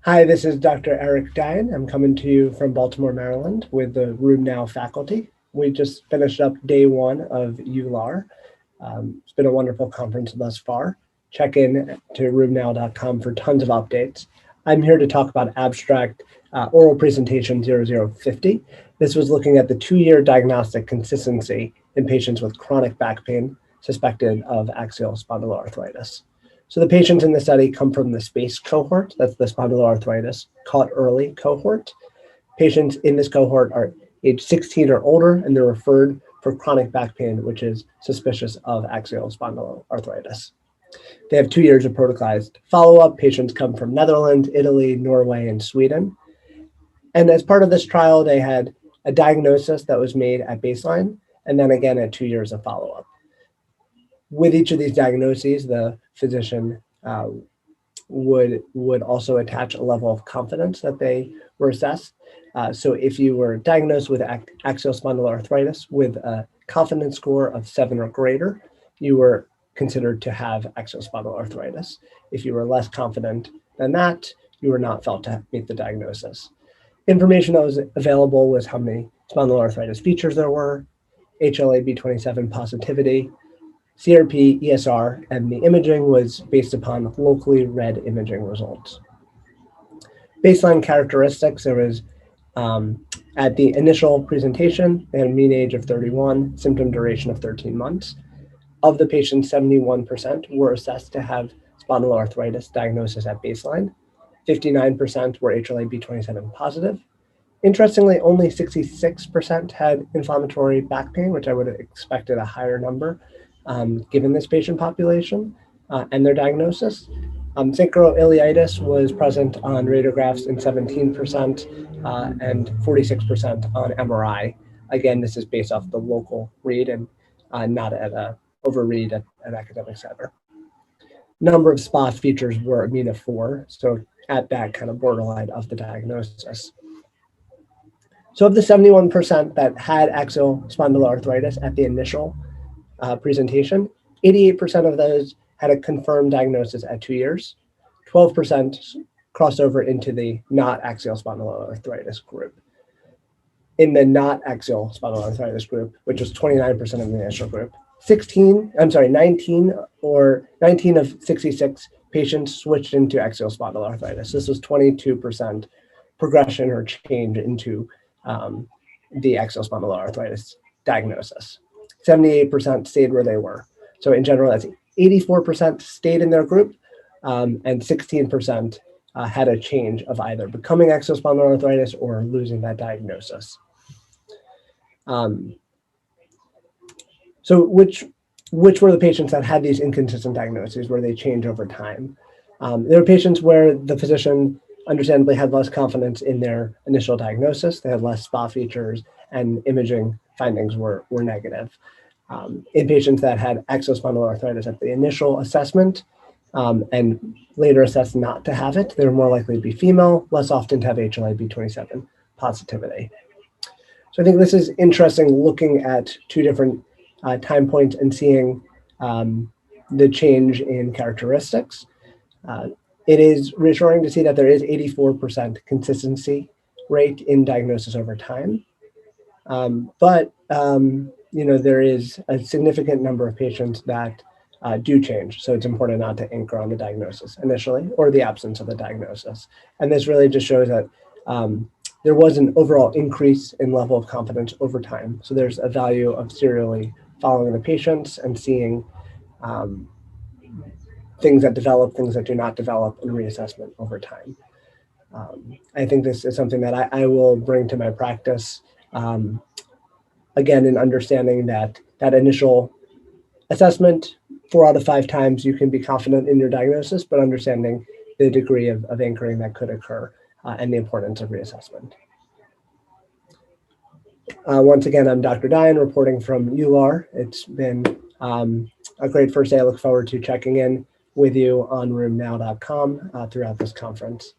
Hi, this is Dr. Eric Dein. I'm coming to you from Baltimore, Maryland with the Room Now faculty. We just finished up day one of EULAR. It's been a wonderful conference thus far. Check in to roomnow.com for tons of updates. I'm here to talk about abstract oral presentation 0050. This was looking at the 2-year diagnostic consistency in patients with chronic back pain suspected of axial spondyloarthritis. So the patients in the study come from the SpA cohort, that's the Spondyloarthritis Caught Early Cohort. Patients in this cohort are age 16 or older, and they're referred for chronic back pain, which is suspicious of axial spondyloarthritis. They have 2 years of protocolized follow-up. Patients come from Netherlands, Italy, Norway, and Sweden. And as part of this trial, they had a diagnosis that was made at baseline, and then again at 2 years of follow-up. With each of these diagnoses, the physician would also attach a level of confidence that they were assessed. So if you were diagnosed with axial spondyloarthritis with a confidence score of 7 or greater, you were considered to have axial spondyloarthritis. If you were less confident than that, you were not felt to meet the diagnosis. Information that was available was how many spondyloarthritis features there were, HLA-B27 positivity, CRP, ESR, and the imaging was based upon locally read imaging results. Baseline characteristics, there was at the initial presentation, they had a mean age of 31, symptom duration of 13 months. Of the patients, 71% were assessed to have spondyloarthritis diagnosis at baseline. 59% were HLA-B27 positive. Interestingly, only 66% had inflammatory back pain, which I would have expected a higher number given this patient population and their diagnosis. Sacroiliitis was present on radiographs in 17% and 46% on MRI. Again, this is based off the local read and not at a overread at an academic center. Number of SpA features were a mean of 4, so at that kind of borderline of the diagnosis. So of the 71% that had axial spondyloarthritis at the initial presentation, 88% of those had a confirmed diagnosis at 2 years. 12% crossed over into the not axial spondyloarthritis group. In the not axial spondyloarthritis group, which was 29% of the initial group, 19 of 66 patients switched into axial spondyloarthritis. This was 22% progression or change into the axial spondyloarthritis diagnosis. 78% stayed where they were. So in general, that's 84% stayed in their group, and 16% had a change of either becoming axial spondyloarthritis or losing that diagnosis. So which were the patients that had these inconsistent diagnoses where they change over time? There were patients where the physician understandably had less confidence in their initial diagnosis. They had less SpA features and imaging findings were negative. In patients that had axial spondyloarthritis at the initial assessment and later assessed not to have it, they were more likely to be female, less often to have HLA-B27 positivity. So I think this is interesting looking at two different time points and seeing the change in characteristics. It is reassuring to see that there is 84% consistency rate in diagnosis over time. But there is a significant number of patients that do change. So it's important not to anchor on the diagnosis initially or the absence of the diagnosis. And this really just shows that there was an overall increase in level of confidence over time. So there's a value of serially following the patients and seeing things that develop, things that do not develop, and reassessment over time. I think this is something that I will bring to my practice, again, in understanding that initial assessment, 4 out of 5 times you can be confident in your diagnosis, but understanding the degree of anchoring that could occur and the importance of reassessment. Once again, I'm Dr. Dein reporting from EULAR. It's been a great first day. I look forward to checking in with you on roomnow.com throughout this conference.